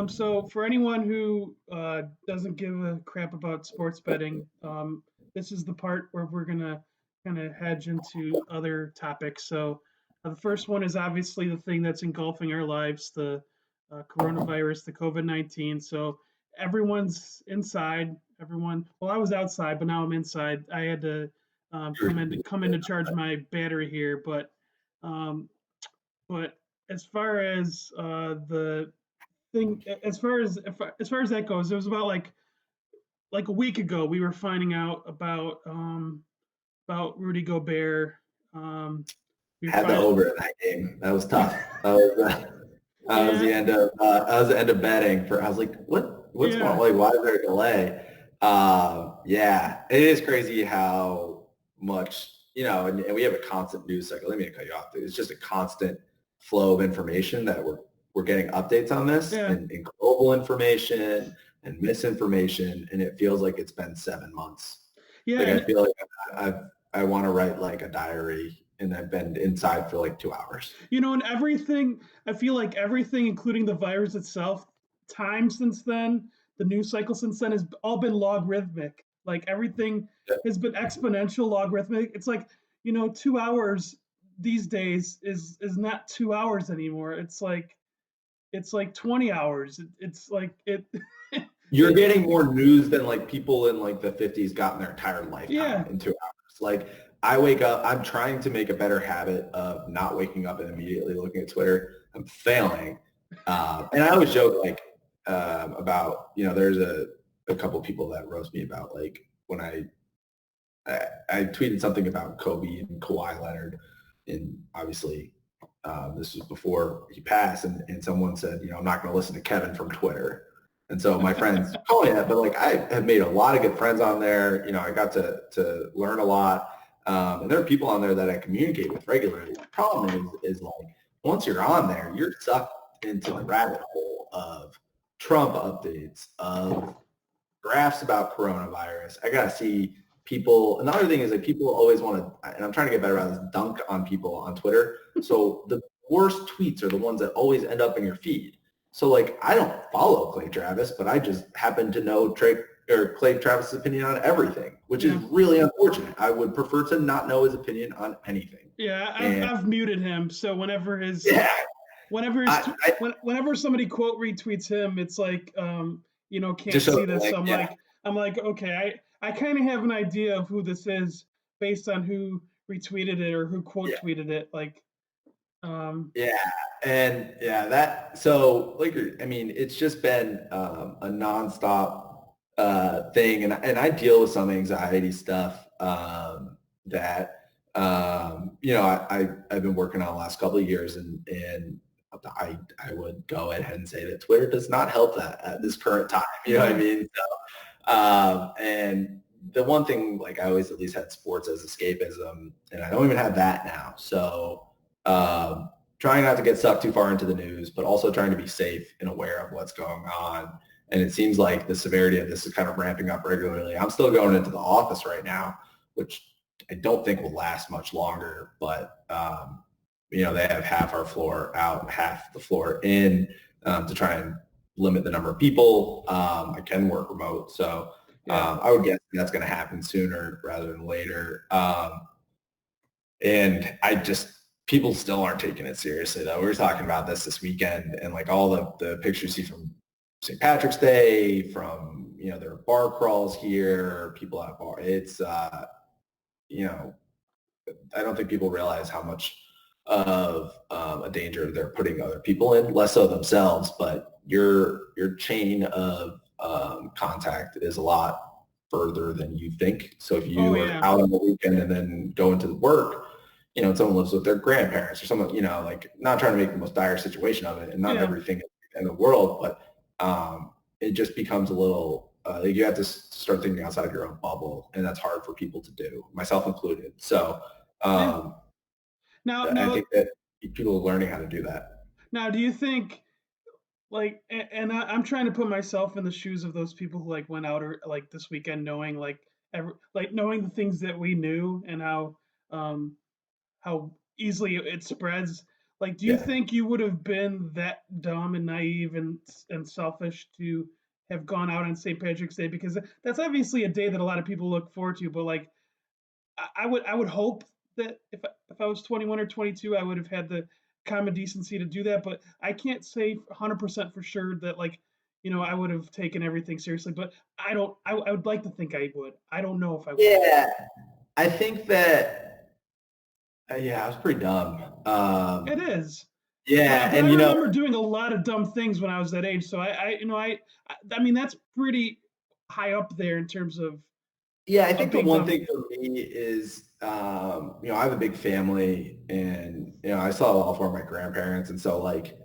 So for anyone who doesn't give a crap about sports betting, this is the part where we're gonna kind of hedge into other topics. So the first one is obviously the thing that's engulfing our lives, the coronavirus, the COVID-19. So everyone's inside. Well, I was outside, but now I'm inside. I had to come in to charge my battery here, um, but as far as the thing as far as that goes, it was about like a week ago we were finding out about Rudy Gobert. We were Had the finding over in that game. That was tough. That was yeah, the end of betting for. I was like, what's going on? yeah, Like, why is there a delay? Yeah, it is crazy how much and we have a constant news cycle. Let me cut you off. It's just a constant flow of information that we're getting updates on this yeah, and global information and misinformation, and it feels like it's been 7 months. yeah, Like I and feel like I want to write like a diary, and I've been inside for like 2 hours. and everything. I feel like everything, including the virus itself, time since then, the news cycle since then has all been logarithmic. Like everything Yeah. has been exponential logarithmic. It's like 2 hours these days is not 2 hours anymore. It's like 20 hours. It's like it, You're it getting more news than like people in like the 50s got in their entire lifetime yeah, in 2 hours. Like I wake up, I'm trying to make a better habit of not waking up and immediately looking at Twitter. I'm failing. And I always joke like about, there's a couple people that roast me about like when I tweeted something about Kobe and Kawhi Leonard, and obviously this was before he passed, and someone said, I'm not going to listen to Kevin from Twitter. And so my friends call me that, but like I have made a lot of good friends on there. I got to learn a lot. And there are people on there that I communicate with regularly. The problem is like once you're on there, you're sucked into the rabbit hole of Trump updates, of graphs about coronavirus. I gotta see people. Another thing is that people always want to, and I'm trying to get better at this, dunk on people on Twitter. So the worst tweets are the ones that always end up in your feed. So like I don't follow Clay Travis, but I just happen to know Clay Travis's opinion on everything, which is yeah. really unfortunate. I would prefer to not know his opinion on anything. Yeah, I've And I've muted him. So yeah, whenever his I, I whenever somebody quote retweets him, it's like can't just show see the this. link. Yeah. I'm like okay, I kind of have an idea of who this is based on who retweeted it or who quote Yeah. tweeted it. Like Yeah, and yeah, that so like I mean, it's just been a nonstop thing, and I deal with some anxiety stuff that I've been working on the last couple of years, and I would go ahead and say that Twitter does not help that at this current time. You know what I yeah, mean? So, and the one thing like I always at least had sports as escapism, and I don't even have that now. So. Um, Trying not to get sucked too far into the news, but also trying to be safe and aware of what's going on. And it seems like the severity of this is kind of ramping up regularly. I'm still going into the office right now, which I don't think will last much longer, but they have half our floor out, half the floor in to try and limit the number of people. I can work remote, so yeah, I would guess that's going to happen sooner rather than later. And people still aren't taking it seriously though. We were talking about this weekend, and like all the pictures you see from St. Patrick's Day, from, there are bar crawls here, people at bar. It's, I don't think people realize how much of a danger they're putting other people in, less so themselves, but your chain of contact is a lot further than you think. So if oh you are yeah, out on the weekend and then go into work, and someone lives with their grandparents or someone, like not trying to make the most dire situation of it, and not yeah, everything in the world, but it just becomes a little, like you have to start thinking outside your own bubble, and that's hard for people to do, myself included. So yeah. um, Now I now think that people are learning how to do that. now, do you think I'm trying to put myself in the shoes of those people who like went out or like this weekend knowing knowing the things that we knew and um how easily it spreads. Like, do you Yeah. think you would have been that dumb and naive and selfish to have gone out on St. Patrick's Day? Because that's obviously a day that a lot of people look forward to. But like, I would hope that if I was 21 or 22, I would have had the common decency to do that. But I can't say 100% for sure that like, I would have taken everything seriously. But I don't. I would like to think I would. I don't know if I would. Yeah. I think that, yeah, I was pretty dumb. It is. Yeah. But I And, remember doing a lot of dumb things when I was that age. So I mean that's pretty high up there in terms yeah, I of think the being one dumb. thing for me is, I have a big family and, I saw a lot for my grandparents. And so like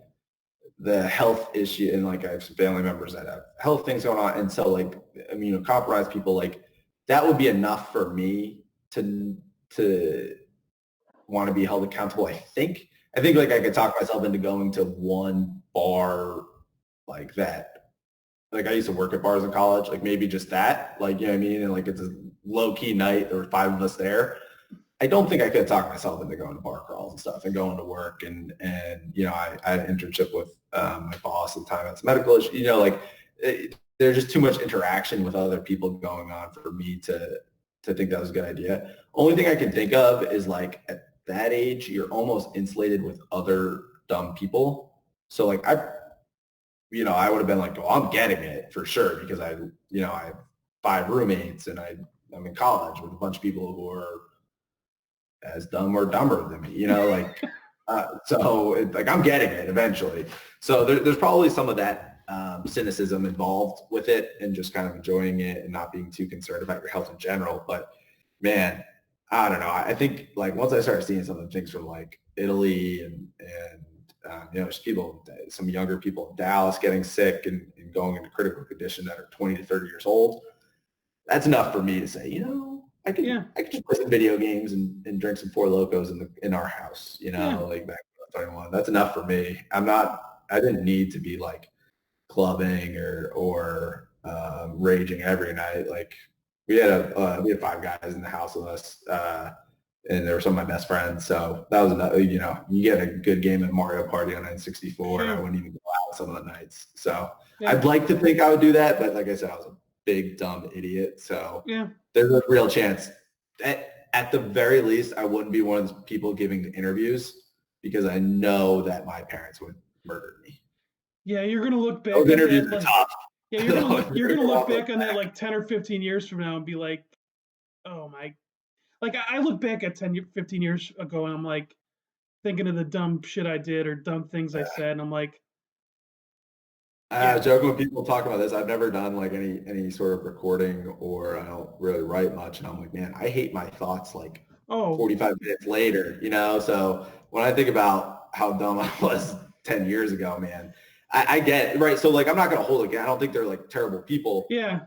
the health issue and like I have some family members that have health things going on. And so like immunocompromised people, like that would be enough for me to want to be held accountable. I think like I could talk myself into going to one bar like that. Like I used to work at bars in college, like maybe just that, like, you know what I mean? And like it's a low key night, there were 5 of us there. I don't think I could talk myself into going to bar crawls and stuff and going to work. And I had an internship with my boss at the time. It's medical issue, like there's just too much interaction with other people going on for me to think that was a good idea. Only thing I can think of is like at that age, you're almost insulated with other dumb people. So like I would have been like, oh, I'm getting it for sure because I have 5 roommates and I'm in college with a bunch of people who are as dumb or dumber than me, like, so like I'm getting it eventually. So there's probably some of that cynicism involved with it and just kind of enjoying it and not being too concerned about your health in general. But man, I don't know. I think like once I started seeing some of the things from like Italy and just some younger people in Dallas getting sick and going into critical condition that are 20 to 30 years old, that's enough for me to say, I Yeah. could just play some video games and drink some Four Locos in our house, Yeah. like back when I was 21. That's enough for me. I didn't need to be like clubbing or raging every night. Like we had 5 guys in the house with us, and they were some of my best friends. So that was another, you get a good game at Mario Party on N64, and I wouldn't even go out some of the nights. So Yeah. I'd like to think I would do that, but like I said, I was a big dumb idiot. So Yeah. there's a real chance that at the very least, I wouldn't be one of those people giving the interviews because I know that my parents would murder me. Yeah, you're gonna look back Those on interviews that are like tough. yeah, you're gonna look back on that like 10 or 15 years from now and be like, oh my, like I look back at 15 years ago and I'm like thinking of the dumb shit I did or dumb things I said and I'm like, I joke when people talk about this. I've never done like any sort of recording or I don't really write much. And I'm like, man, I hate my thoughts like oh 45 minutes later, So when I think about how dumb I was 10 years ago, man, I get it, right. So like, I'm not going to hold it again. I don't think they're like terrible people. yeah,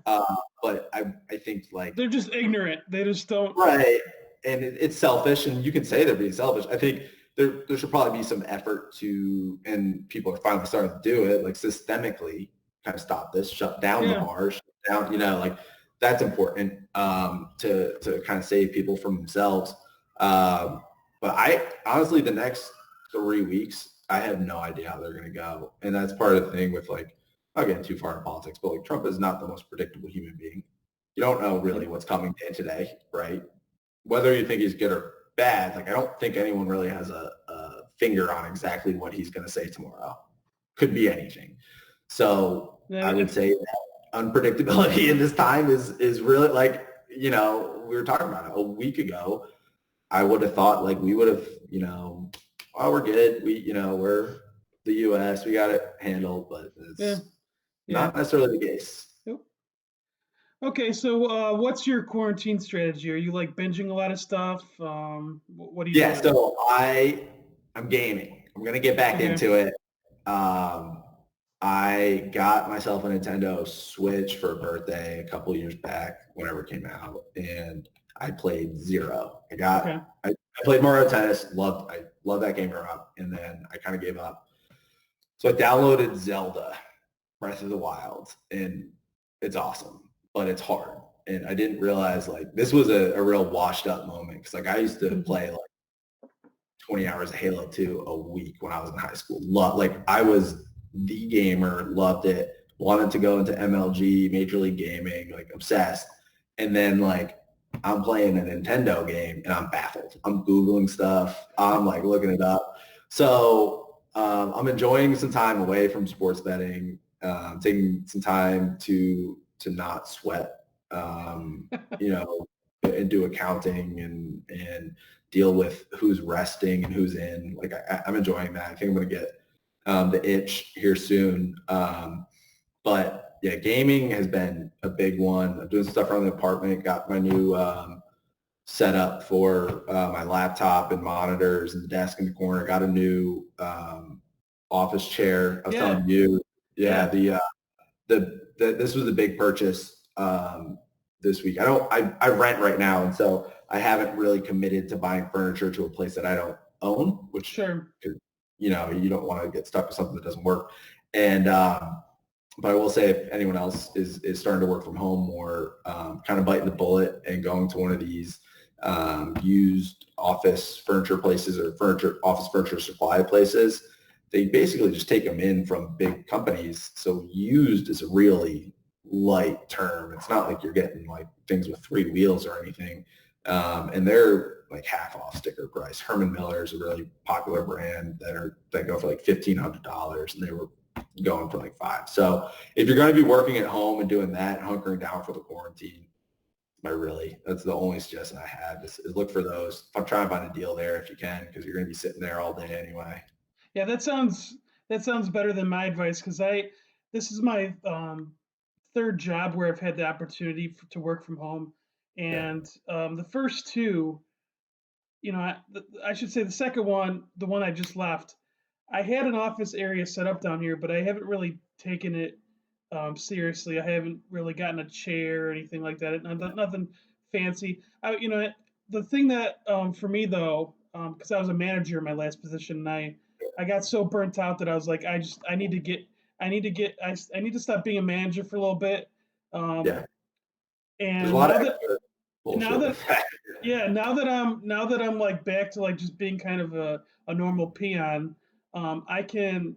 But I think like, they're just ignorant. They just don't. right. And it's selfish and you can say they're being selfish. I think there should probably be some effort to, and people are finally starting to do it, like systemically kind of stop this, shut down the bars, shut down, like that's important to kind of save people from themselves. But I honestly, the next 3 weeks, I have no idea how they're going to go. And that's part of the thing with like, not getting too far in politics, but like Trump is not the most predictable human being. You don't know really what's coming day to day, right? Whether you think he's good or bad, like I don't think anyone really has a finger on exactly what he's going to say tomorrow. Could be anything. So I would say that unpredictability in this time is really like, we were talking about it a week ago. I would have thought like we would have, oh, we're good. We're the U.S. We got it handled, but it's not necessarily the case. Okay, so what's your quarantine strategy? Are you like binging a lot of stuff? What are you doing? Yeah, so I'm gaming. I'm gonna get back into it. I got myself a Nintendo Switch for a birthday a couple years back, whenever it came out, and I played zero. I played Mario Tennis, I loved that game growing up, and then I kind of gave up. So I downloaded Zelda Breath of the Wild, and it's awesome, but it's hard. And I didn't realize like this was a real washed up moment because like I used to play like 20 hours of Halo 2 a week when I was in high school. Like I was the gamer, loved it, wanted to go into MLG, Major League Gaming, like obsessed. And then like I'm playing a Nintendo game and I'm baffled. I'm Googling stuff. I'm like looking it up. So I'm enjoying some time away from sports betting, taking some time to not sweat, you know, and do accounting and deal with who's resting and who's in. Like I'm enjoying that. I think I'm going to get the itch here soon. But yeah, gaming has been a big one. I'm doing stuff around the apartment. Got my new setup for my laptop and monitors and the desk in the corner. Got a new office chair. I was telling you, Yeah. this was a big purchase this week. I rent right now, and so I haven't really committed to buying furniture to a place that I don't own, which Sure. you know, you don't want to get stuck with something that doesn't work. And but I will say, if anyone else is starting to work from home more, kind of biting the bullet and going to one of these used office furniture places or office furniture supply places, they basically just take them in from big companies. So used is a really light term. It's not like you're getting like things with 3 wheels or anything. And they're like half off sticker price. Herman Miller is a really popular brand that go for like $1,500, and they were going for like $5. So if you're going to be working at home and doing that, hunkering down for the quarantine, that's the only suggestion I have is look for those. I'm trying to find a deal there if you can, because you're going to be sitting there all day anyway. Yeah, that sounds better than my advice, because this is my third job where I've had the opportunity to work from home, Yeah. and the first two, I should say the second one, the one I just left, I had an office area set up down here, but I haven't really taken it seriously. I haven't really gotten a chair or anything like that. Nothing fancy. The thing that for me though, because I was a manager in my last position, and I got so burnt out that I was like, I need to stop being a manager for a little bit. Um, Yeah. There's a and lot of now that extra now bullshit that with that. yeah, now that I'm like back to like just being kind of a normal peon, I can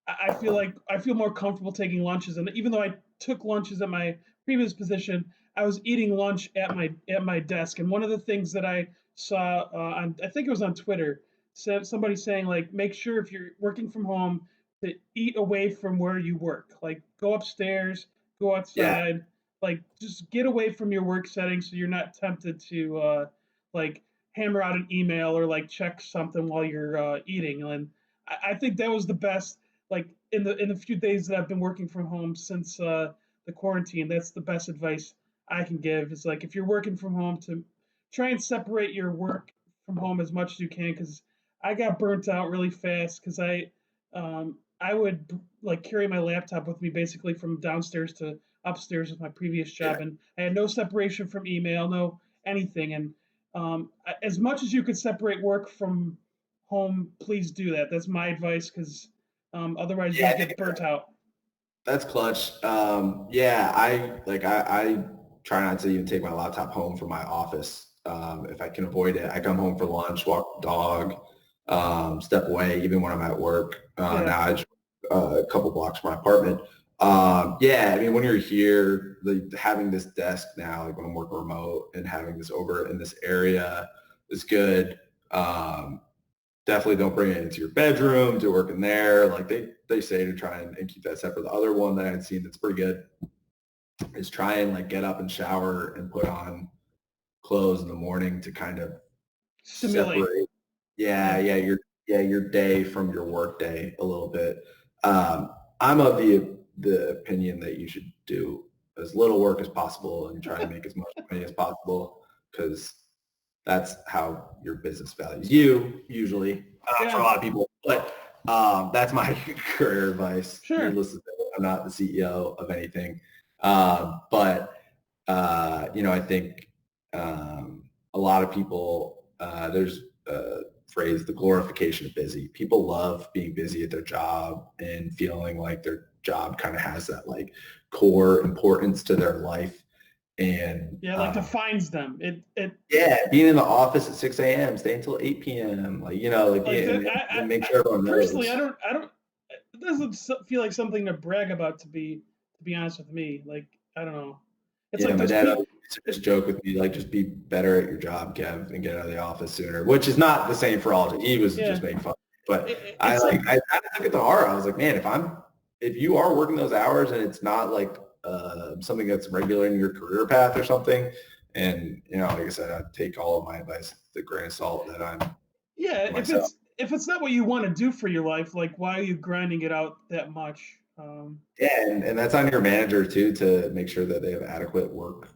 I feel like I feel more comfortable taking lunches. And even though I took lunches at my previous position, I was eating lunch at my desk. And one of the things that I saw on, I think it was on Twitter, said somebody saying like, make sure if you're working from home to eat away from where you work. Like go upstairs, go Yeah. outside, like just get away from your work setting so you're not tempted to like hammer out an email or like check something while you're eating. And I think that was the best, like in the few days that I've been working from home since the quarantine. That's the best advice I can give, is like if you're working from home, to try and separate your work from home as much as you can, because I got burnt out really fast, because I would like carry my laptop with me basically from downstairs to upstairs with my previous Yeah. job, and I had no separation from email, no anything. And as much as you could separate work from home, please do that. That's my advice, because otherwise Yeah. you'll I get think burnt out. that's clutch. Yeah, I try not to even take my laptop home from my office. If I can avoid it, I come home for lunch, walk the dog, step away, even when I'm at work. Yeah, Now I just a couple blocks from my apartment. Yeah, I mean, when you're here, having this desk now, like when I'm working remote and having this over in this area is good. Definitely don't bring it into your bedroom, do work in there. Like they say to try and keep that separate. The other one that I'd seen that's pretty good is try and like get up and shower and put on clothes in the morning to kind of stimulate. separate. Yeah, Your day from your work day a little bit. I'm of the opinion that you should do as little work as possible and try and make as much money as possible, because that's how your business values you usually, for a yeah, lot of people. But that's my career advice. sure. Needless to say, I'm not the CEO of anything. But I think a lot of people, there's a phrase, the glorification of busy. People love being busy at their job and feeling like their job kind of has that like core importance to their life. and like defines them. being in the office at 6 a.m., stay until 8 p.m. Like like being, and make sure everyone personally, knows. I don't. It doesn't feel like something to brag about. To be honest with me, like I don't know. It's like My those dad people. always used to joke with me, like, just be better at your job, Kev, and get out of the office sooner, which is not the same for all. He was just making fun. But I took it to heart. I was like, man, if you are working those hours and it's not like something that's regular in your career path or something, and like I said, I take all of my advice with a grain of salt that I'm myself. If it's not what you want to do for your life, like why are you grinding it out that much? And that's on your manager too, to make sure that they have adequate work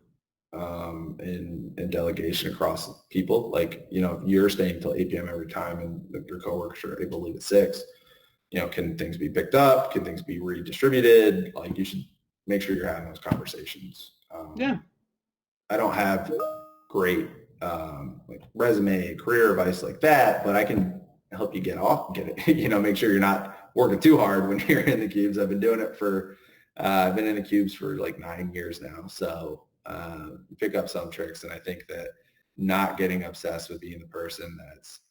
and delegation across people. Like, if you're staying until 8 p.m. every time and your coworkers are able to leave at 6, can things be picked up? Can things be redistributed? Like, you should make sure you're having those conversations. I don't have great like resume, career advice like that, but I can help you get it, make sure you're not working too hard when you're in the cubes. I've been doing it I've been in the cubes for like 9 years now. So pick up some tricks. And I think that not getting obsessed with being the person that's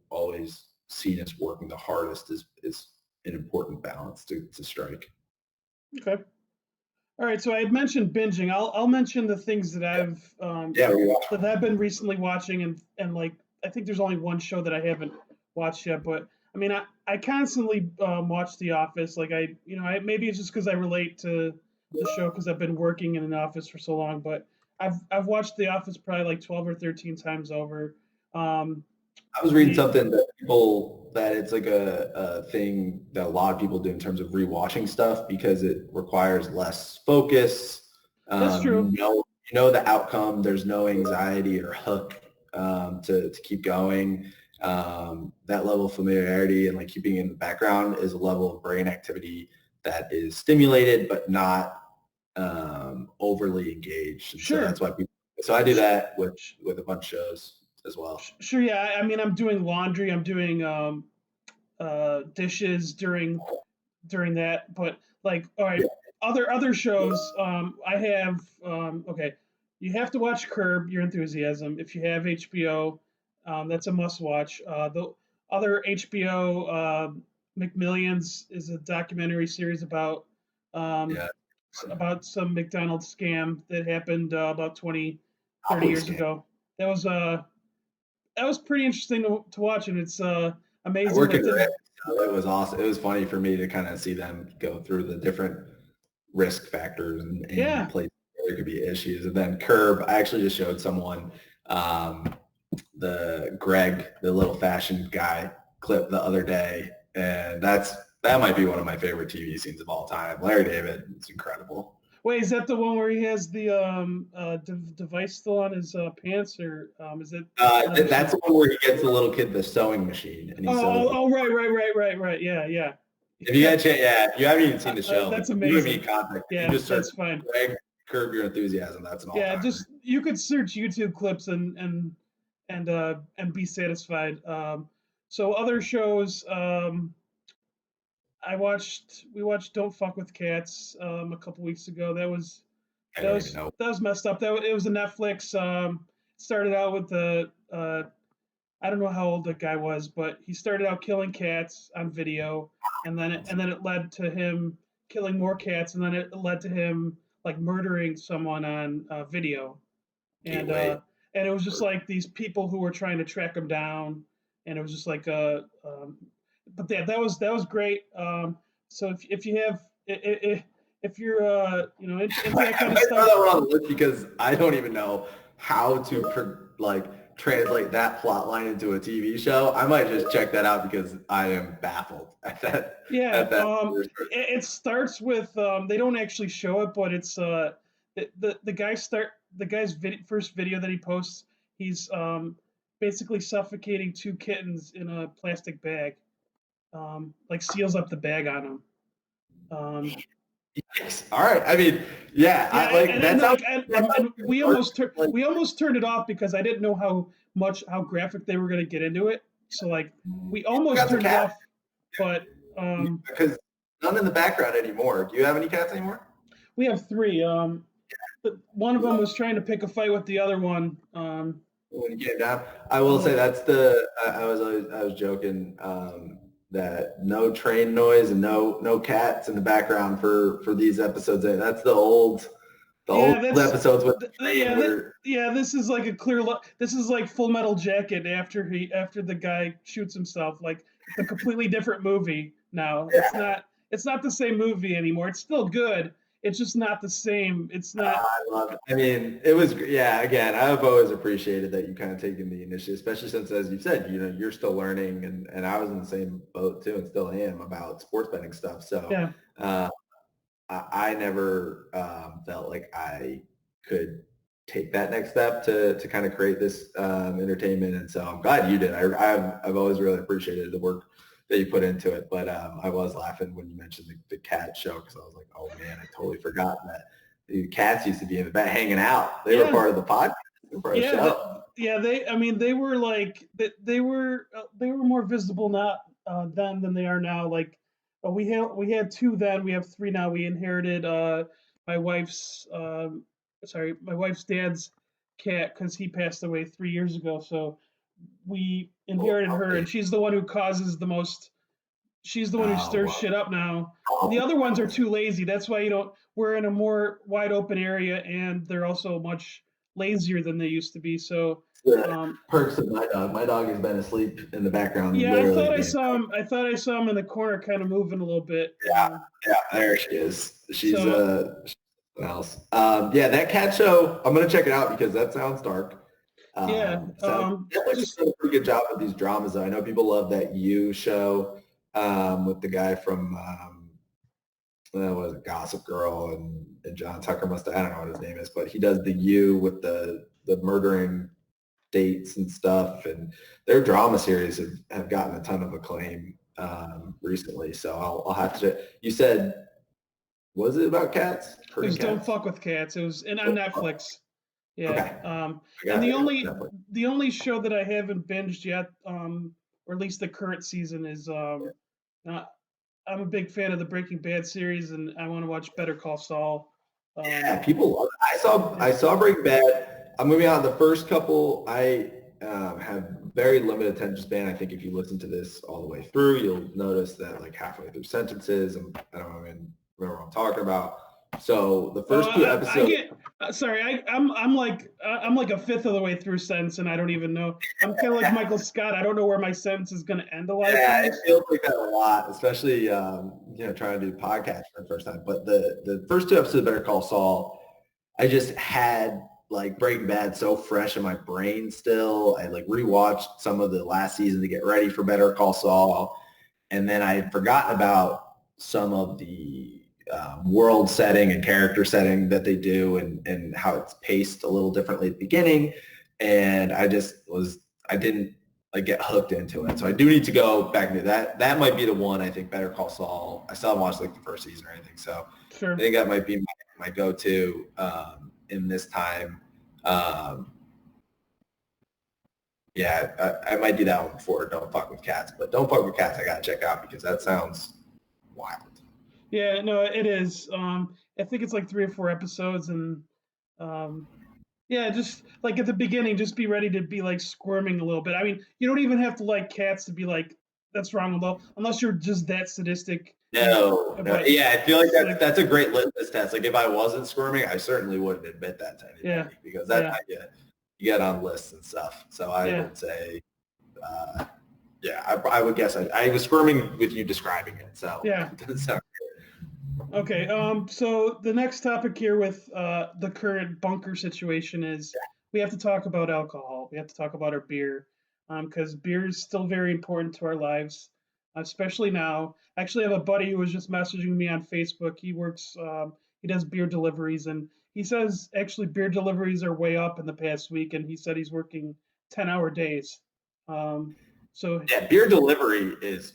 always seen as working the hardest is an important balance to strike. Okay. All right. So I had mentioned binging. I'll mention the things that I've been recently watching, and like I think there's only one show that I haven't watched yet, but I mean I constantly watch The Office. Like maybe it's just because I relate to the show because I've been working in an office for so long, but I've watched The Office probably like 12 or 13 times over. I was reading something that it's like a thing that a lot of people do in terms of rewatching stuff because it requires less focus. That's true. You know the outcome. There's no anxiety or hook to keep going. That level of familiarity and like keeping in the background is a level of brain activity that is stimulated but not overly engaged. And Sure. So that's why people. So I do that with a bunch of shows as well. Sure. Yeah. I mean, I'm doing laundry. I'm doing dishes during that. But like, all right, other shows. I have. Okay, you have to watch Curb Your Enthusiasm if you have HBO. That's a must watch. The other HBO McMillions is a documentary series about some McDonald's scam that happened about 20, 30 years ago. That was pretty interesting to watch, and it's amazing. It was awesome. It was funny for me to kind of see them go through the different risk factors and places where there could be issues. And then Curb, I actually just showed someone the Greg, the little fashion guy clip the other day, and that might be one of my favorite TV scenes of all time. Larry David is incredible. Wait, is that the one where he has the device still on his pants, or is it? That's the one where he gets the little kid the sewing machine. And right. Yeah. If you had a chance, if you haven't even seen the show, that's amazing. You contact. Yeah, you just that's fine. Greg, Curb Your Enthusiasm. That's an all. Yeah, just you could search YouTube clips and be satisfied. So other shows. We watched Don't Fuck with Cats a couple weeks ago. That was messed up. It was a Netflix. Started out with I don't know how old the guy was, but he started out killing cats on video, and then it led to him killing more cats, and then it led to him like murdering someone on video, and it was just like these people who were trying to track him down, and it was just like but yeah, that was great. So if you have if you're into that kind of stuff, I throw that on the list because I don't even know how to translate that plot line into a TV show. I might just check that out because I am baffled at that. Yeah, it starts with they don't actually show it, but it's the guy's first video that he posts. He's basically suffocating 2 kittens in a plastic bag. Like seals up the bag on them. Yes. All right. I mean, we almost turned it off because I didn't know how graphic they were going to get into it. So like we almost turned it off, but because none in the background anymore. Do you have any cats anymore? We have 3. one of them was trying to pick a fight with the other one. When you came down, I will say that's I was joking that no train noise and no cats in the background for these episodes. That's the old episodes with the train this is like a clear look. This is like Full Metal Jacket after the guy shoots himself. Like it's a completely different movie now. It's not the same movie anymore. It's still good. It's just not the same. It's not. I love it. I mean, it was again, I've always appreciated that you kind of taken the initiative, especially since, as you said, you're still learning, and I was in the same boat too, and still am about sports betting stuff. So yeah. I never felt like I could take that next step to kind of create this entertainment, and so I'm glad you did. I've always really appreciated the work that you put into it, but I was laughing when you mentioned the cat show because I was like, oh man, I totally forgot that the cats used to be in the back hanging out. They were part of the podcast. They were part of the show. They were like they were more visible then than they are now. Like we had two then, we have three now. We inherited my wife's dad's cat because he passed away 3 years ago. So we inherited her, and she's the one who causes the most. She's the one who stirs shit up now. The other ones are too lazy. That's why we're in a more wide open area, and they're also much lazier than they used to be. So perks of my dog. My dog has been asleep in the background. Yeah, I thought I saw him. I thought I saw him in the corner, kind of moving a little bit. Yeah, there she is. She's something else. That cat show. I'm gonna check it out because that sounds dark. Just did a pretty good job with these dramas. Though. I know people love that You show with the guy from was it Gossip Girl and John Tucker I don't know what his name is, but he does the You with the murdering dates and stuff, and their drama series have gotten a ton of acclaim recently. So I'll have to. You said, was it about cats? It was Don't Fuck with Cats. It was on Netflix. Yeah. Okay. And the only show that I haven't binged yet, or at least the current season, is I'm a big fan of the Breaking Bad series, and I want to watch Better Call Saul. People love it. I saw Breaking Bad. I'm gonna be honest. The first couple, I have very limited attention span. I think if you listen to this all the way through, you'll notice that like halfway through sentences, I don't even remember what I'm talking about. So the first two episodes. I'm like a fifth of the way through sentence, and I don't even know. I'm kind of like Michael Scott. I don't know where my sentence is going to end a lot. Yeah, it feels like that a lot, especially trying to do podcasts for the first time. But the first two episodes of Better Call Saul, I just had like Breaking Bad so fresh in my brain still. I like rewatched some of the last season to get ready for Better Call Saul, and then I had forgotten about some of the world setting and character setting that they do and how it's paced a little differently at the beginning. And I didn't like get hooked into it. So I do need to go back into that. That might be the one, I think, Better Call Saul. I still haven't watched like the first season or anything. So sure. I think that might be my go-to in this time. I might do that one before Don't Fuck with Cats. But Don't Fuck with Cats I got to check out because that sounds wild. Yeah, no, it is. I think it's like 3 or 4 episodes, and just like at the beginning, just be ready to be like squirming a little bit. I mean, you don't even have to like cats to be like, that's wrong, unless you're just that sadistic. No. Yeah, I feel like that's a great litmus test. Like if I wasn't squirming, I certainly wouldn't admit that to anybody because that's how you get on lists and stuff. So I would say, I would guess I was squirming with you describing it. So it doesn't sound Okay, so the next topic here with the current bunker situation is we have to talk about alcohol. We have to talk about our beer because beer is still very important to our lives, especially now. Actually, I have a buddy who was just messaging me on Facebook. He works, he does beer deliveries, and he says actually beer deliveries are way up in the past week, and he said he's working 10-hour days. Beer delivery is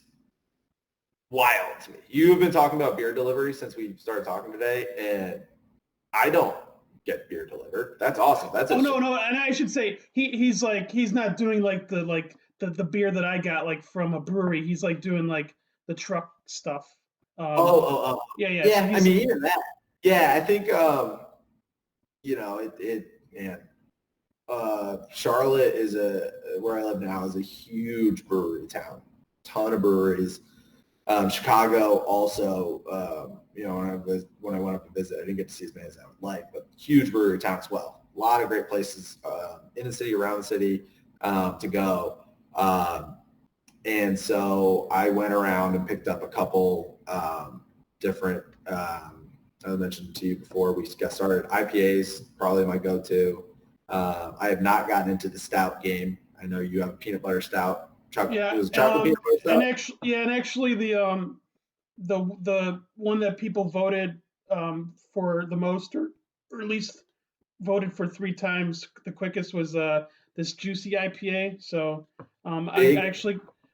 wild to me. You have been talking about beer delivery since we started talking today, and I don't get beer delivered. That's awesome. That's no, and I should say he's not doing like the beer that I got like from a brewery. He's like doing like the truck stuff. Yeah. So I mean, even that. Yeah, I think. man, Charlotte is where I live now is a huge brewery town, ton of breweries. Chicago also, when I went up to visit, I didn't get to see as many as I would like, but huge brewery town as well. A lot of great places in the city, around the city to go. And so I went around and picked up a couple different, I mentioned to you before we got started, IPAs, probably my go-to. I have not gotten into the stout game. I know you have a peanut butter stout. Yeah, It was chocolate peanut butter stout? and actually the one that people voted for the most, or at least voted for 3 times the quickest, was this juicy IPA. So Big.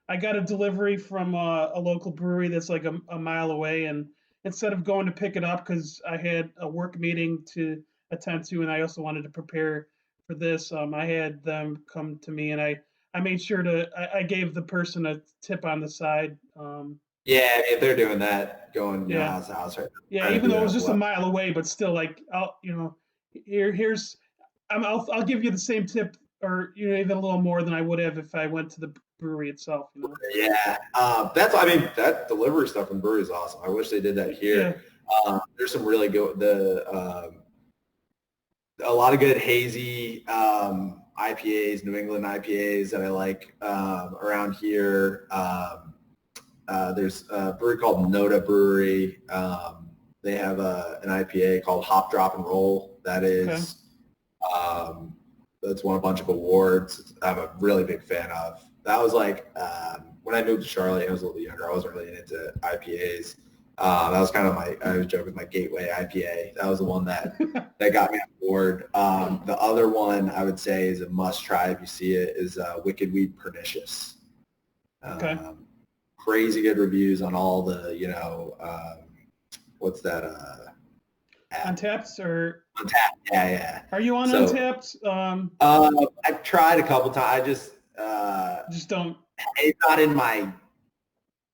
I got a delivery from a local brewery that's like a mile away, and instead of going to pick it up because I had a work meeting to attend to, and I also wanted to prepare for this, I had them come to me, and I made sure I gave the person a tip on the side. Yeah, if they're doing that, going Yeah, house to house right now, yeah. trying to Even do though it that was as just a well. mile away, but still, like, here's I'll give you the same tip, or even a little more than I would have if I went to the brewery itself. Yeah, that delivery stuff from brewery is awesome. I wish they did that Yeah, here. There's some really good a lot of good hazy IPAs, New England IPAs that I like around here. There's a brewery called Noda Brewery. They have an IPA called Hop Drop and Roll. That okay. is that's won a bunch of awards. I'm a really big fan of. That was like when I moved to Charlotte, I was a little bit younger. I wasn't really into IPAs. That was kind of I was joking, my gateway IPA. That was the one that got me on board. The other one I would say is a must try if you see it is Wicked Weed Pernicious. Okay. Crazy good reviews on all the, what's that app? Untapped, or Untapped. Yeah. are you on So Untapped? I've tried a couple times. I Just don't. it's not in my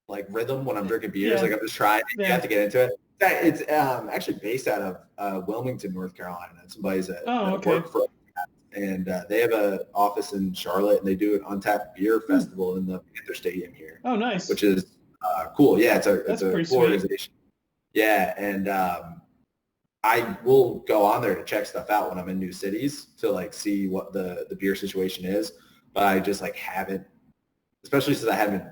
like rhythm when I'm drinking beers. Yeah, Like I'm just trying. You have yeah. to get into it. It's actually based out of Wilmington, North Carolina. Some buddies Oh, that okay. work for us. And they have an office in Charlotte, and they do an Untapped beer festival in the Panther Stadium here, Oh, nice. which is cool. Yeah, That's it's a pretty cool sweet. organization. Yeah, and I will go on there to check stuff out when I'm in new cities to like see what the beer situation is. But I just like haven't, especially since I haven't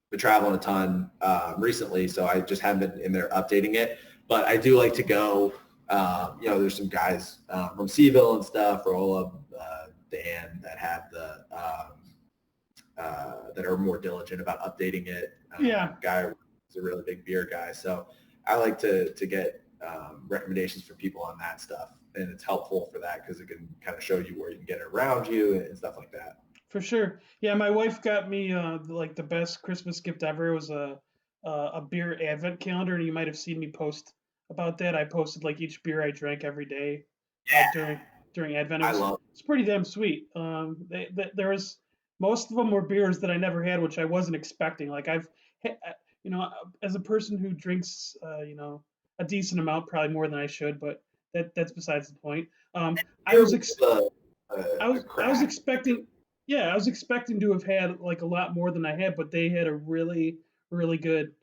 been traveling a ton recently, so I just haven't been in there updating it. But I do like to go. There's some guys from Seville and stuff, Rolla, Dan, that have that are more diligent about updating it. Yeah, Guy is a really big beer guy, so I like to get recommendations from people on that stuff, and it's helpful for that because it can kind of show you where you can get it around you and stuff like that. for sure. Yeah, my wife got me like the best Christmas gift ever. It was a beer advent calendar, and you might have seen me post about that. I posted like each beer I drank every day Yeah, during Advent. I love. It's pretty damn sweet. There was most of them were beers that I never had, which I wasn't expecting. Like you know, as a person who drinks, a decent amount, probably more than I should, but that's besides the point. I Beer was with a I was crack. expecting, yeah, I was expecting to have had like a lot more than I had, but they had a really good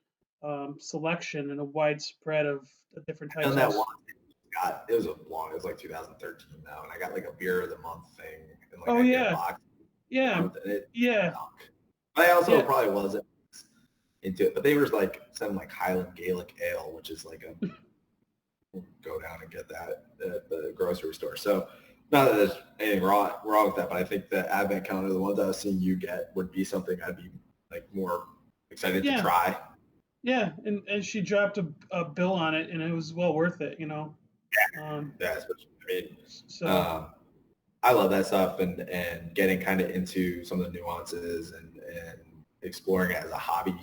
selection and a wide spread of different I've types. done that once. It was it was like 2013 now, and I got like a beer of the month thing, and like Oh I get a yeah, box of the yeah, month, and it yeah, stunk. But I also yeah. probably wasn't into it. But they were like sending like Highland Gaelic Ale, which is like a go down and get that at the grocery store. So not that there's anything wrong with that, but I think the advent calendar, the ones I was seeing you get, would be something I'd be like more excited to Yeah, try. yeah, and she dropped a bill on it, and it was well worth it. Yeah, especially, So um, I love that stuff and getting kind of into some of the nuances and exploring it as a hobby.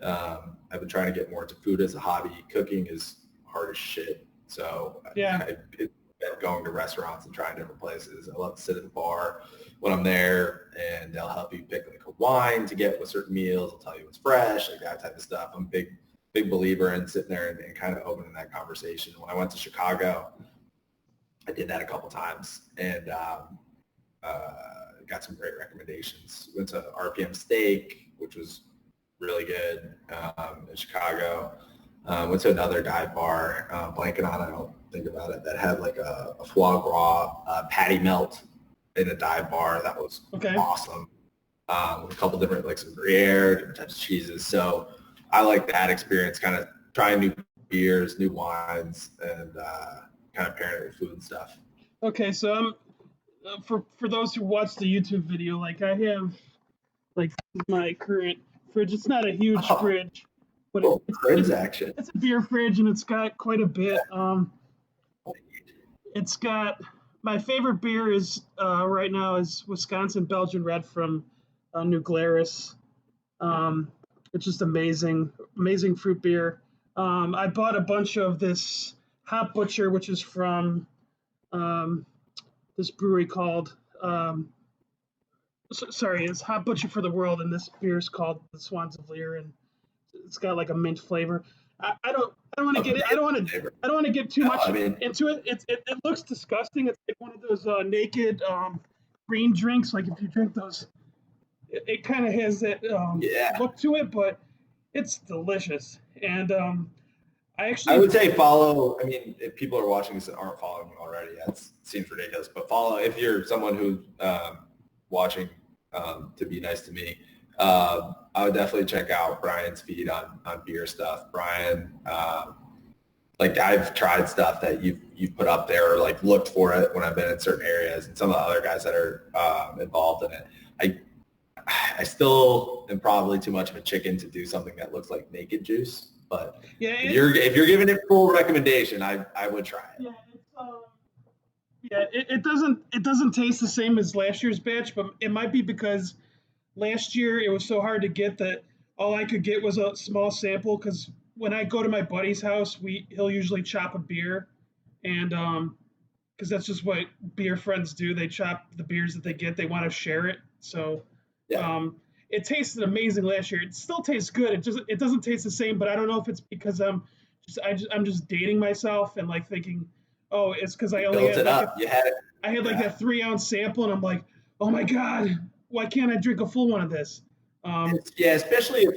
I've been trying to get more into food as a hobby. Cooking is hard as shit. So yeah, it's been going to restaurants and trying different places. I love to sit at the bar when I'm there, and they'll help you pick like a wine to get with certain meals. They'll tell you what's fresh, like that type of stuff. I'm a big believer in sitting there and kind of opening that conversation. When I went to Chicago, I did that a couple times and got some great recommendations. Went to RPM Steak, which was really good in Chicago. Went to another dive bar, blanking on, I don't think about it, that had like a foie gras patty melt in a dive bar. That was awesome. With a couple different, like some Gruyere, different types of cheeses. So I like that experience, kind of trying new beers, new wines, and kind of pairing it with food and stuff. Okay, so I'm for those who watch the YouTube video, like I have like my current fridge. It's not a huge fridge, but it's a beer fridge and it's got quite a bit. It's got my favorite beer is right now is Wisconsin Belgian Red from New Glarus. It's just amazing, amazing fruit beer. I bought a bunch of this Hop Butcher, which is from this brewery called sorry, it's Hot Butcher for the World, and this beer is called the Swans of Lear, and it's got like a mint flavor. I don't want to get it. I don't want to get too much into it. It looks disgusting. It's like one of those naked green drinks. Like if you drink those, it kind of has that look to it, but it's delicious. And I would say follow. I mean, if people are watching this and aren't following me already, that seems ridiculous. But follow if you're someone who's watching to be nice to me. I would definitely check out Brian's feed on beer stuff. Brian, like I've tried stuff that you've put up there or like looked for it when I've been in certain areas, and some of the other guys that are involved in it. I still am probably too much of a chicken to do something that looks like naked juice. But if you're giving it full recommendation, I would try it. Yeah, it doesn't taste the same as last year's batch, but it might be because last year it was so hard to get that all I could get was a small sample. Because when I go to my buddy's house, he'll usually chop a beer, and because that's just what beer friends do. They chop the beers that they get. They want to share it. So it tasted amazing last year. It still tastes good. It doesn't taste the same, but I don't know if it's because I'm just dating myself and like thinking, oh, it's because I only had I had like that 3-ounce sample, and I'm like, oh my god, why can't I drink a full one of this? Especially if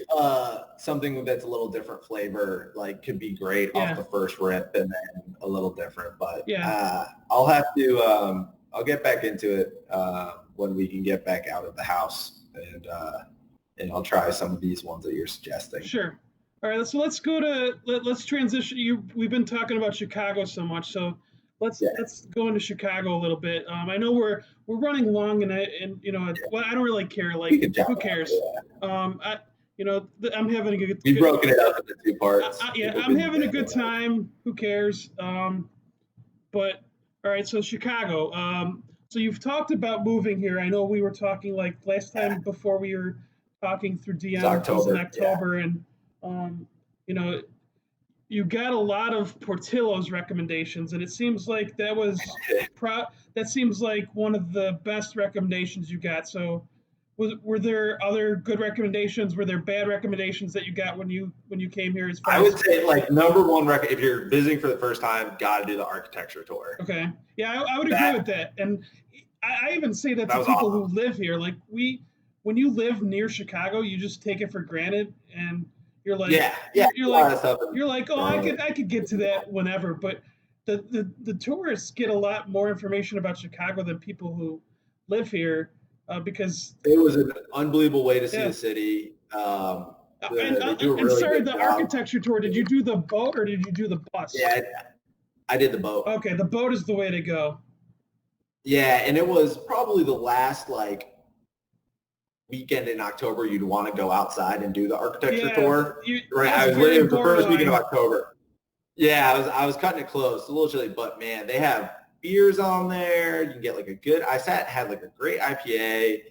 something that's a little different flavor like could be great off the first rip, and then a little different. But I'll have to I'll get back into it when we can get back out of the house, and I'll try some of these ones that you're suggesting. Sure. All right, so let's go to let's transition. We've been talking about Chicago so much, so let's go into Chicago a little bit. I know we're running long, and you know, well, I don't really care. Like, who cares? I'm having a good. We've broken it up into 2 parts. I'm having a good time. Who cares? But all right, so Chicago. So you've talked about moving here. I know we were talking like last time before we were talking through DM was in October, and you know, you got a lot of Portillo's recommendations, and it seems like that was that seems like one of the best recommendations you got. So, were there other good recommendations? Were there bad recommendations that you got when you came here? As far I would say like number one if you're visiting for the first time, got to do the architecture tour. Okay, yeah, I would agree with that, and I even say that to people who live here. Like when you live near Chicago, you just take it for granted, and you're like, you're like, oh, I could get to that whenever. But the tourists get a lot more information about Chicago than people who live here because it was an unbelievable way to see the city. The architecture tour. Did you do the boat or did you do the bus? Yeah, I did the boat. Okay, the boat is the way to go. Yeah, and it was probably the last like weekend in October you'd want to go outside and do the architecture tour. It was the first weekend of October. Yeah, I was cutting it close. It's a little chilly, but man, they have beers on there. You can get like had like a great IPA.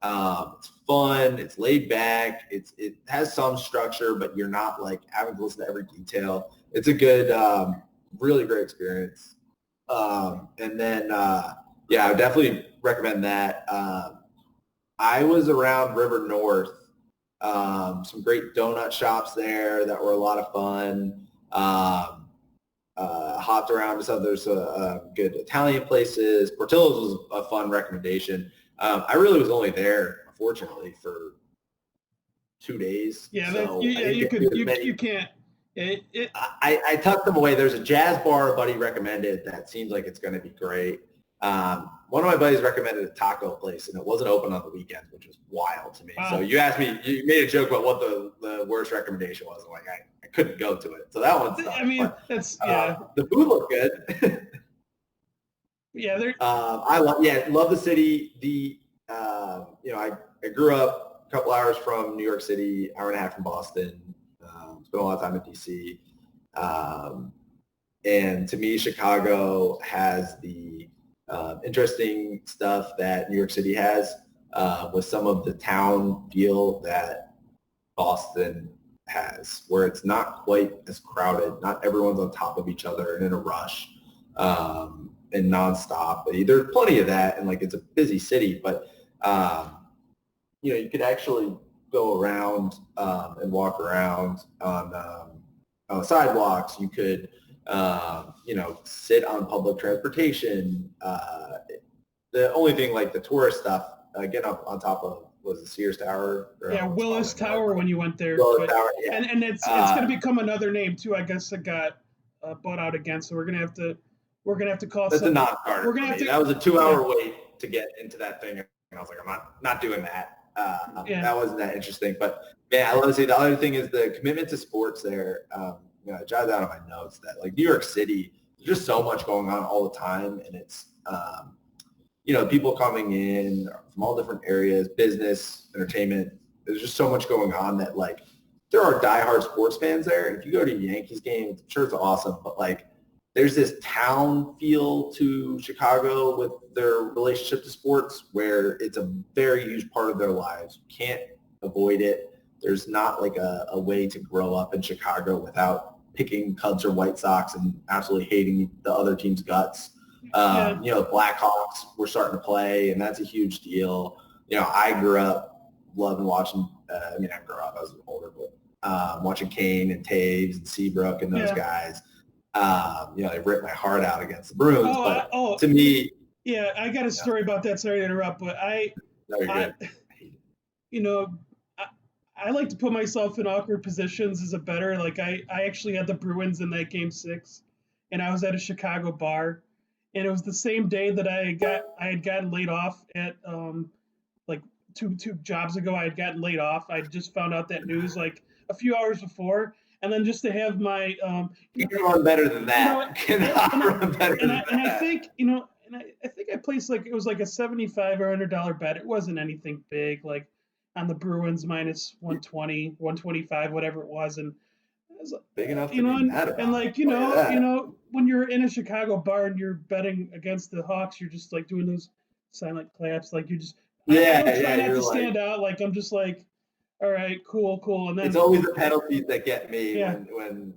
It's fun. It's laid back. It has some structure, but you're not like having to listen to every detail. It's a good, really great experience. And then, I would definitely recommend that. I was around River North, some great donut shops there that were a lot of fun. stopped around. So there's good Italian places. Portillo's was a fun recommendation. I really was only there, unfortunately, for 2 days. Yeah, So yeah, I didn't get to as many. you can't. I tucked them away. There's a jazz bar a buddy recommended that seems like it's going to be great. One of my buddies recommended a taco place, and it wasn't open on the weekends, which was wild to me. Wow. So you asked me, you made a joke about what the worst recommendation was. I'm like, I couldn't go to it. So that one's tough. I mean, but, that's the food looked good. Yeah, they're. I love the city. I grew up a couple hours from New York City, hour and a half from Boston. Spent a lot of time in DC. And to me, Chicago has the interesting stuff that New York City has with some of the town feel that Boston has, where it's not quite as crowded. Not everyone's on top of each other and in a rush and nonstop. There's plenty of that, and like it's a busy city, but you could actually go around and walk around on the sidewalks. You could sit on public transportation. The only thing, like the tourist stuff, getting up on top of was the Sears Tower. Yeah, Willis Tower when you went there. Tower, yeah. And it's going to become another name too. I guess it got bought out again, so we're gonna have to call. That's a non-starter. We're gonna have to. That was a 2-hour wait to get into that thing, and I was like, I'm not doing that. That wasn't that interesting. But yeah, I love to say the other thing is the commitment to sports there. I jotted down on my notes that like New York City, there's just so much going on all the time, and it's people coming in from all different areas, business, entertainment. There's just so much going on that like there are diehard sports fans there. If you go to a Yankees game, I'm sure it's awesome, but like there's this town feel to Chicago with their relationship to sports where it's a very huge part of their lives. You can't avoid it. There's not like a way to grow up in Chicago without picking Cubs or White Sox and absolutely hating the other team's guts. Blackhawks were starting to play, and that's a huge deal. I grew up loving watching, I grew up, I was older, but watching Kane and Taves and Seabrook and those guys. They ripped my heart out against the Bruins, to me. Yeah, I got a story about that. Sorry to interrupt, but I like to put myself in awkward positions as a bettor. Like I actually had the Bruins in that game 6, and I was at a Chicago bar, and it was the same day that I had gotten laid off at like two jobs ago. I had gotten laid off. I just found out that news like a few hours before, and then just to have my you can run better than that. I think I think I placed like it was like a $75 or $100 bet. It wasn't anything big, like on the Bruins minus 120, 125, whatever it was, and it was, big enough and like when you're in a Chicago bar and you're betting against the Hawks, you're just like doing those silent claps, like you just I don't try not to stand out. Like I'm just like, all right, cool, and then it's always the penalties that get me when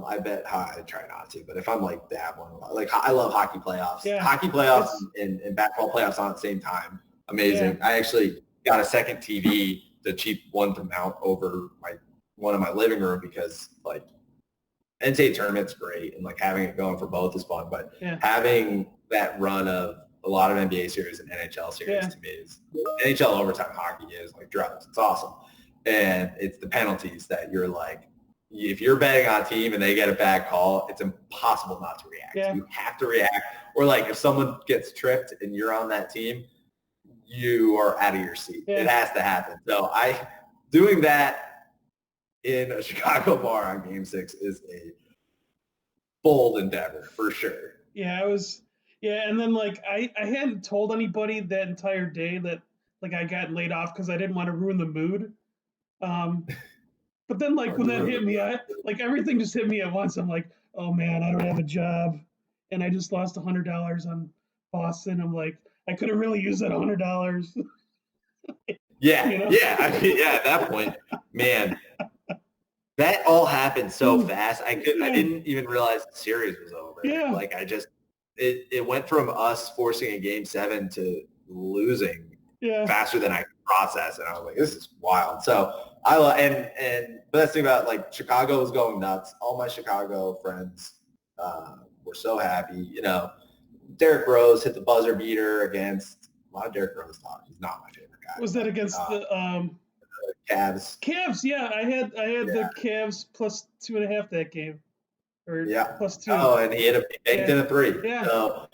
I bet. I try not to, but if I'm like dabbling, like I love hockey playoffs. Yeah, hockey playoffs and basketball playoffs on at the same time, amazing. Yeah. I actually got a second TV, the cheap one to mount over one in my living room because like NCAA tournament's great and like having it going for both is fun, but having that run of a lot of NBA series and NHL series to me is NHL overtime hockey is like drugs. It's awesome. And it's the penalties that you're like, if you're betting on a team and they get a bad call, it's impossible not to react. Yeah. You have to react. Or like if someone gets tripped and you're on that team, you are out of your seat. It has to happen. So doing that in a Chicago bar on Game 6 is a bold endeavor for sure. Yeah, and then like I hadn't told anybody that entire day that like I got laid off because I didn't want to ruin the mood. But then like when that hit me, like everything just hit me at once. I'm like, oh man, I don't have a job, and I just lost $100 on Boston. I'm like, I could have really used that $100. At that point, man, that all happened so fast. I didn't even realize the series was over. Yeah. Like it went from us forcing a Game 7 to losing faster than I could process, and I was like, this is wild. So but that's the thing about like Chicago was going nuts. All my Chicago friends We're so happy. You know, Derrick Rose hit the buzzer beater against a lot of Derrick Rose talk. He's not my favorite guy. Was that against the Cavs? Cavs? Yeah, I had the Cavs plus 2.5 that game, or plus 2. Oh, and he banked in a 3. Yeah. So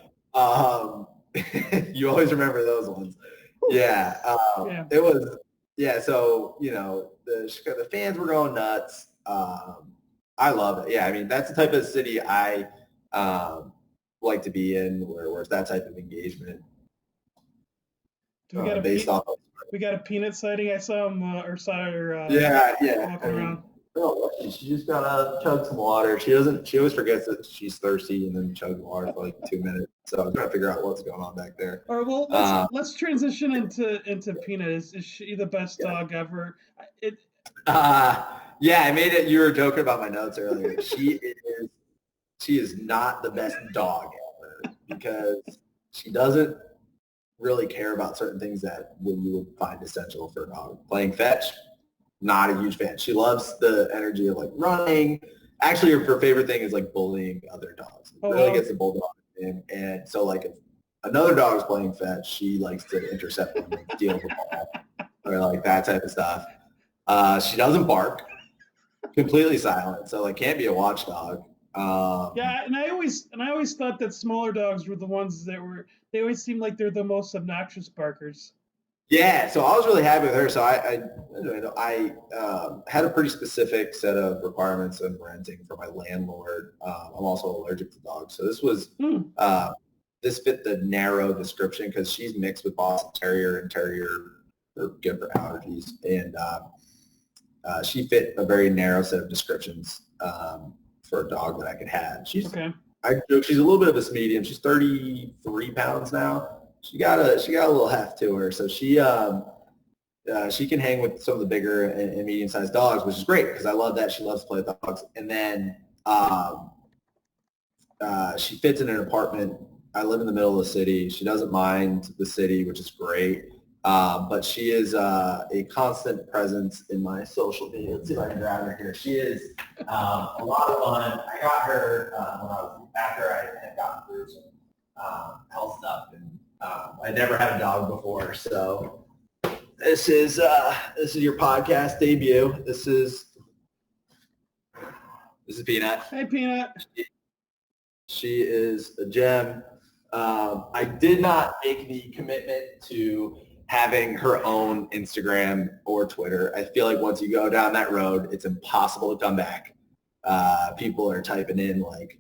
you always remember those ones. Yeah. It was. Yeah. So you know the fans were going nuts. I love it. Yeah. I mean that's the type of city I like to be in, where it's that type of engagement. Do we got based off of we got a Peanut sighting. I saw him walking around. Oh, she just gotta chug some water. She always forgets that she's thirsty and then chugs water for like 2 minutes. So I'm trying to figure out what's going on back there. All right, well, let's transition into Peanut. Is she the best dog ever? Yeah, I made it. You were joking about my notes earlier. She is not the best dog ever because she doesn't really care about certain things that you would find essential for a dog. Playing fetch, not a huge fan. She loves the energy of like running. Actually, her favorite thing is like bullying other dogs. Really gets the bulldog in. And so like if another dog is playing fetch, she likes to intercept them and steal the ball or like that type of stuff. She doesn't bark. Completely silent. So like can't be a watchdog. And I always thought that smaller dogs were the ones that they always seem like they're the most obnoxious barkers. Yeah, so I was really happy with her. So I had a pretty specific set of requirements of renting for my landlord. I'm also allergic to dogs, so this fit the narrow description because she's mixed with Boston Terrier, and Terrier are good for allergies, and she fit a very narrow set of descriptions for a dog that I could have. I joke she's a little bit of a medium. She's 33 pounds now. She got a little heft to her, so she can hang with some of the bigger and medium-sized dogs, which is great because I love that. She loves to play with dogs. And then she fits in an apartment. I live in the middle of the city. She doesn't mind the city, which is great. But she is a constant presence in my social media. Let's see if I can grab her here. She is a lot of fun. I got her after I had gotten through some health stuff, and I never had a dog before. So this is your podcast debut. This is Peanut. Hey, Peanut. She is a gem. I did not make the commitment to having her own Instagram or Twitter. I feel like once you go down that road, it's impossible to come back. People are typing in like,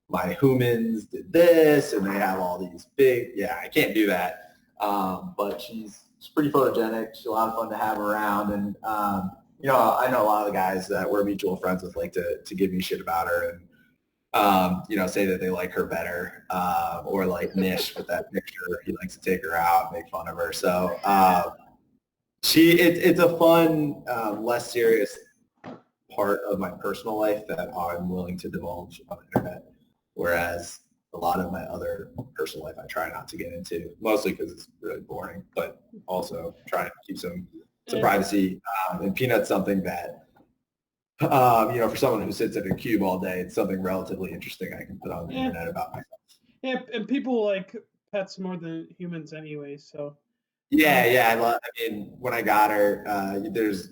my humans did this, and they have all these I can't do that. But she's pretty photogenic. She's a lot of fun to have around. And, I know a lot of the guys that we're mutual friends with like to give me shit about her and, say that they like her better, or like Nish with that picture. He likes to take her out, make fun of her. So it's a fun, less serious part of my personal life that I'm willing to divulge on the internet. Whereas a lot of my other personal life I try not to get into, mostly because it's really boring, but also trying to keep some privacy. And Peanut's something that for someone who sits at a cube all day, it's something relatively interesting I can put on the internet about myself. Yeah, and people like pets more than humans anyway, so. Yeah. I mean, when I got her,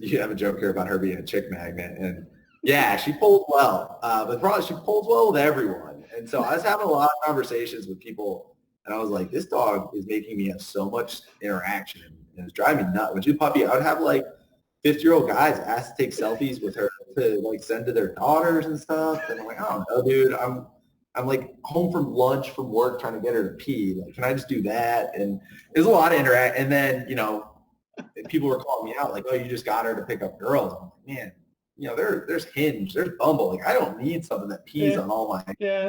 you have a joke here about her being a chick magnet, and yeah, she pulls well, but probably she pulls well with everyone. And so I was having a lot of conversations with people, and I was like, this dog is making me have so much interaction, and it's driving me nuts. When she was a puppy, I would have like 50-year-old guys ask to take selfies with her to like send to their daughters and stuff. And I'm like, I don't know, dude. I'm like home from lunch from work trying to get her to pee. Like, can I just do that? And there's a lot of interact. And then, people were calling me out like, oh, you just got her to pick up girls. I'm like, man, there's Hinge, there's Bumble. Like, I don't need something that pees on all my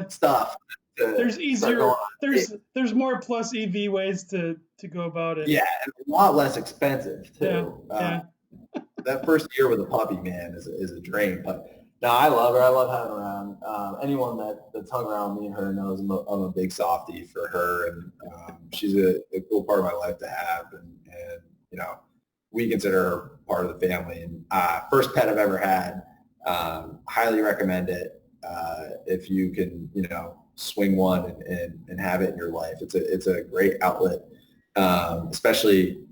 stuff. There's there's more plus EV ways to go about it. Yeah, and a lot less expensive too. That first year with a puppy, man, is a drain. But no, I love her. I love having her around. Anyone that's hung around me and her knows I'm a big softie for her, and she's a cool part of my life to have. And we consider her part of the family. And first pet I've ever had. Highly recommend it. if you can, swing one and have it in your life. It's a great outlet, especially,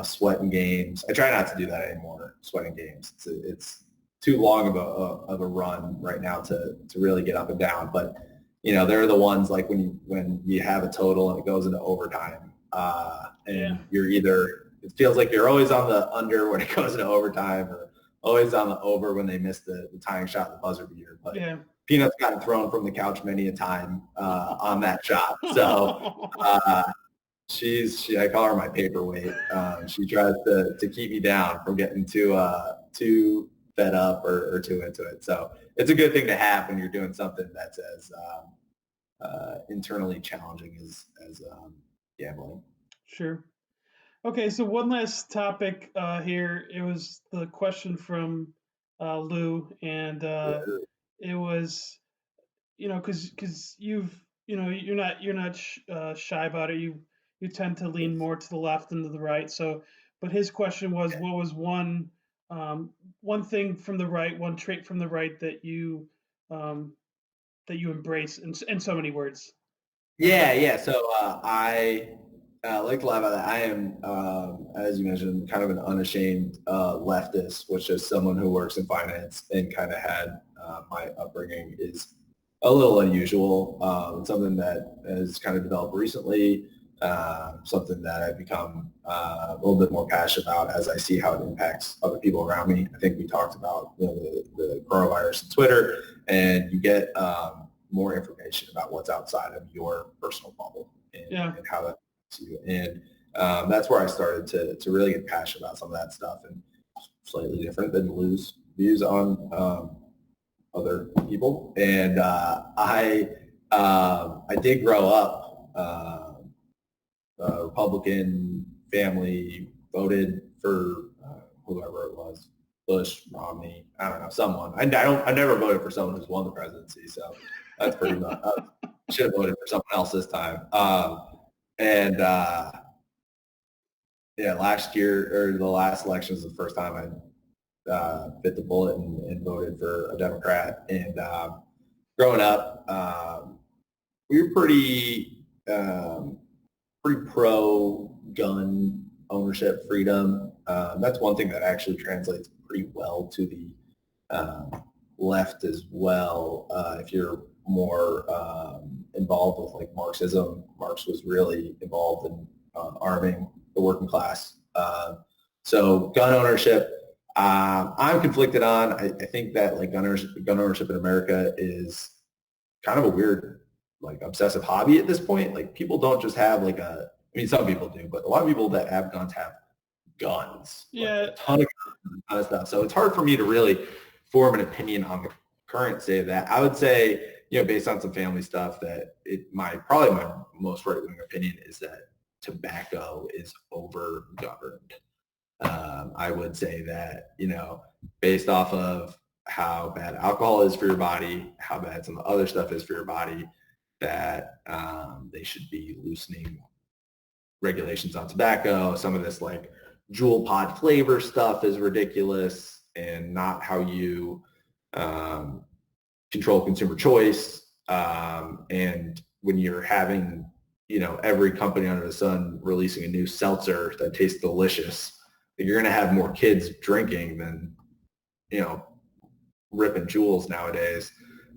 sweating games. I try not to do that anymore, sweating games. It's too long of a run right now to really get up and down. But, they're the ones like when you have a total and it goes into overtime, Yeah. and it feels like you're always on the under when it goes into overtime, or always on the over when they miss the tying shot, the buzzer beater. But Yeah. Peanut's gotten thrown from the couch many a time on that shot. So I call her my paperweight. She tries to keep me down from getting too fed up or too into it. So it's a good thing to have when you're doing something that's as internally challenging as gambling. Sure. Okay, so one last topic here. It was the question from Lou, and it was, because you're not shy about it. You tend to lean more to the left than to the right. So, but his question was, what was one thing from the right, one trait from the right um, that you embrace in so many words? Yeah. So I like to laugh about that. I am, as you mentioned, kind of an unashamed leftist, which is someone who works in finance and kind of had my upbringing is a little unusual. Something that has kind of developed recently, something that I've become a little bit more passionate about as I see how it impacts other people around me. I think we talked about the coronavirus and Twitter, and you get more information about what's outside of your personal bubble and how that affects you. And that's where I started to really get passionate about some of that stuff, and slightly different than Lou's views on other people. And I did grow up Republican family, voted for whoever it was, Bush, Romney, I don't know, someone. I never voted for someone who's won the presidency, so that's pretty much. I should have voted for someone else this time. And yeah, last year or the last election was the first time I bit the bullet and voted for a Democrat. And growing up, we were pretty pro gun ownership freedom. That's one thing that actually translates pretty well to the left as well. If you're more involved with like Marxism, Marx was really involved in arming the working class. So gun ownership, I'm conflicted on. I think that like gun ownership in America is kind of a weird, like obsessive hobby at this point. Like people don't just have some people do, but a lot of people that have guns have guns, like Yeah. a ton of stuff. So it's hard for me to really form an opinion on the current state of that. I would say, based on some family stuff, that probably my most right-wing opinion is that tobacco is over-governed. I would say that, based off of how bad alcohol is for your body, how bad some other stuff is for your body, that they should be loosening regulations on tobacco. Some of this like jewel pod flavor stuff is ridiculous and not how you control consumer choice. And when you're having, every company under the sun releasing a new seltzer that tastes delicious, you're going to have more kids drinking than, ripping jewels nowadays.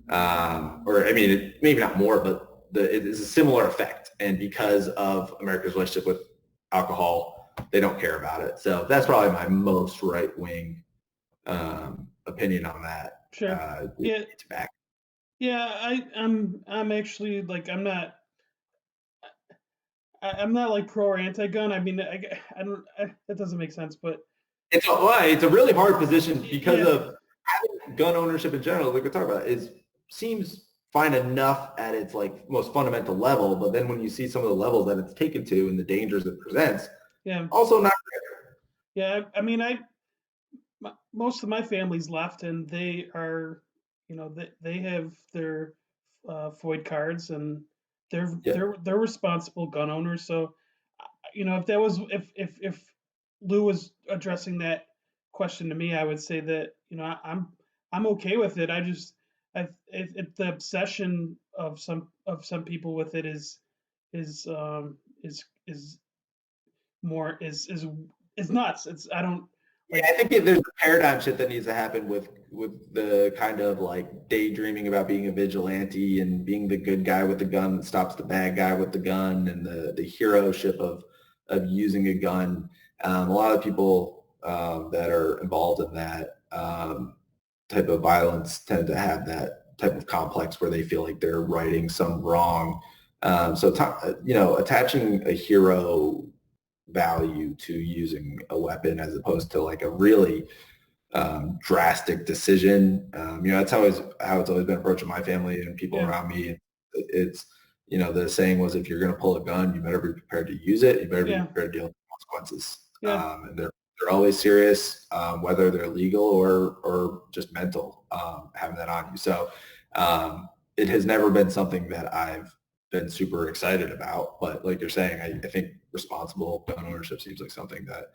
Maybe not more, but it is a similar effect. And because of America's relationship with alcohol, they don't care about it. So that's probably my most right-wing opinion on that. Sure. Yeah. Tobacco. Yeah. I'm actually like I'm not like pro or anti-gun. I mean, I don't. That doesn't make sense, but It's a really hard position because yeah. of gun ownership in general. Like we talk about, seems fine enough at its like most fundamental level, but then when you see some of the levels that it's taken to and the dangers it presents, Yeah. also not Yeah. I mean, most of my family's left, and they are, they have their FOID cards, and they're yeah. they're responsible gun owners. So, if that was if Lou was addressing that question to me, I would say that I'm okay with it. the obsession of some people with it is is more is nuts. It's I don't Yeah, like I think there's a paradigm shift that needs to happen with the kind of like daydreaming about being a vigilante and being the good guy with the gun that stops the bad guy with the gun and the hero ship of using a gun. A lot of people that are involved in that type of violence tend to have that type of complex where they feel like they're righting some wrong. Attaching a hero value to using a weapon as opposed to like a really drastic decision. That's how it's always been approached in my family and people yeah around me. It's the saying was if you're going to pull a gun, you better be prepared to use it. You better be yeah prepared to deal with the consequences. yeah And they're always serious, whether they're legal or just mental, having that on you. So it has never been something that I've been super excited about. But like you're saying, I think responsible gun ownership seems like something that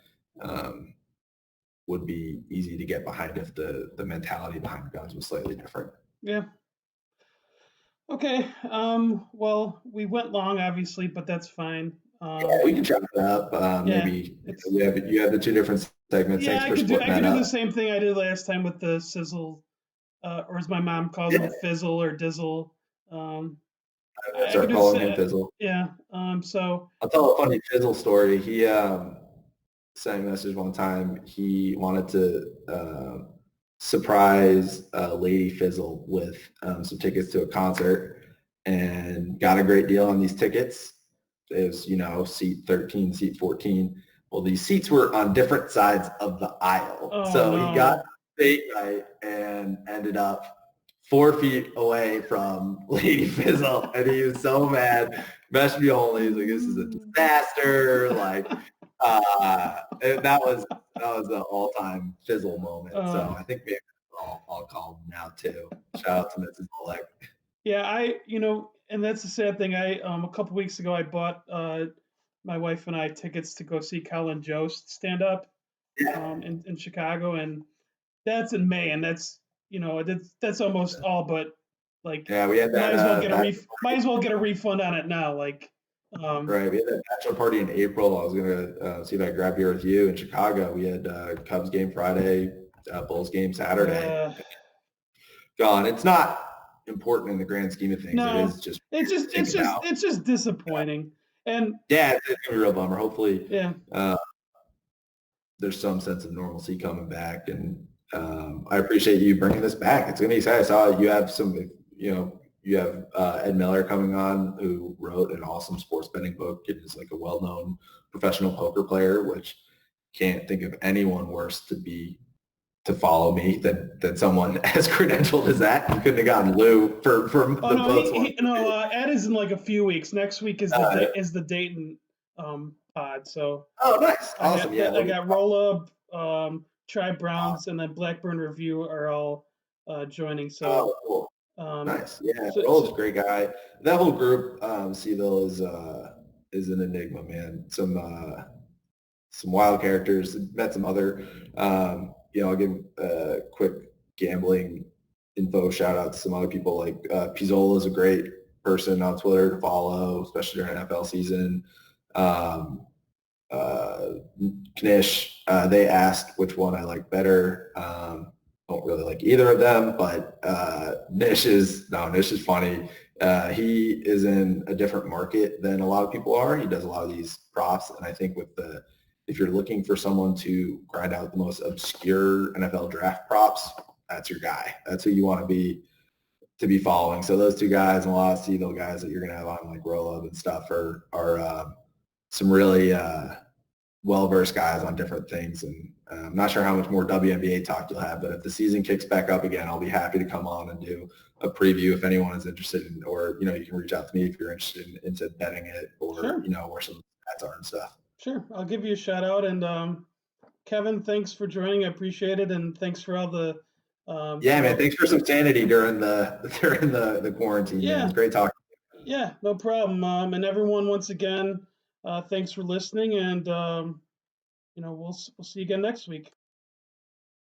would be easy to get behind if the mentality behind guns was slightly different. yeah. Okay. Well, we went long, obviously, but that's fine. Yeah, we can chop it up. Yeah. Maybe It's you have the two different segments. yeah. Thanks for splitting I that could do the up. same thing I did last time with the sizzle, or as my mom calls Yeah, him, fizzle or dizzle. Um, I'm gonna I could start do calling him Fizzle. yeah. So I'll tell a funny Fizzle story. He sent me a message one time. He wanted to surprise Lady Fizzle with some tickets to a concert and got a great deal on these tickets. It was, seat 13, seat 14. Well, these seats were on different sides of the aisle. oh So he got no. the date right and ended up 4 feet away from Lady Fizzle. And he was so mad. Messaged me only. He's like, this is a disaster. Like, that was an all-time Fizzle moment. Uh, So I think maybe I'll call him now too. Shout out to Mrs. Oleg. yeah. And that's the sad thing. A couple weeks ago, I bought my wife and I tickets to go see Colin Jost stand up Yeah, in Chicago, and that's in May, and that's almost all but like yeah. We had that might as well get a refund on it now. Like, right. We had that bachelor party in April. I was gonna see if I could grab beer with you in Chicago. We had Cubs game Friday, Bulls game Saturday. uh, Gone. It's not important in the grand scheme of things. It no, is just it's weird just to think about. it's just disappointing, and Yeah, it's gonna be a real bummer. Hopefully, yeah, uh, there's some sense of normalcy coming back, and I appreciate you bringing this back. It's gonna be exciting. I saw you have you have Ed Miller coming on, who wrote an awesome sports betting book and is like a well-known professional poker player, which can't think of anyone worse to follow me than someone as credentialed as that. You couldn't have gotten Lou for oh the no, boats one. Ed is in like a few weeks. Next week is Uh, the Dayton pod, so oh, nice, awesome. Yeah, I let me. got Roll Up, Tri Browns, and then Blackburn Review are all joining. So Oh, cool. um, Nice. Yeah, so Roll's a great guy. That whole group, Seville is an enigma, man. Some wild characters. Met some other, I'll give a quick gambling info shout out to some other people. Like Pizzola is a great person on Twitter to follow, especially during NFL season. Um, uh, Knish, they asked which one I like better. Don't really like either of them, but Nish is funny. He is in a different market than a lot of people are. He does a lot of these props, and I think if you're looking for someone to grind out the most obscure NFL draft props, that's your guy. That's who you want to be following. So those two guys and a lot of Seagull guys that you're gonna have on like roll up and stuff are some really well-versed guys on different things. And I'm not sure how much more WNBA talk you'll have, but if the season kicks back up again, I'll be happy to come on and do a preview if anyone is interested in, or, you can reach out to me if you're interested into betting it or, sure, where some stats are and stuff. sure, I'll give you a shout out. And Kevin, thanks for joining. I appreciate it, and thanks for all the Yeah, man. Thanks for some sanity during the quarantine, man. yeah, It's great talking. yeah, no problem. And everyone, once again, thanks for listening, and we'll see you again next week.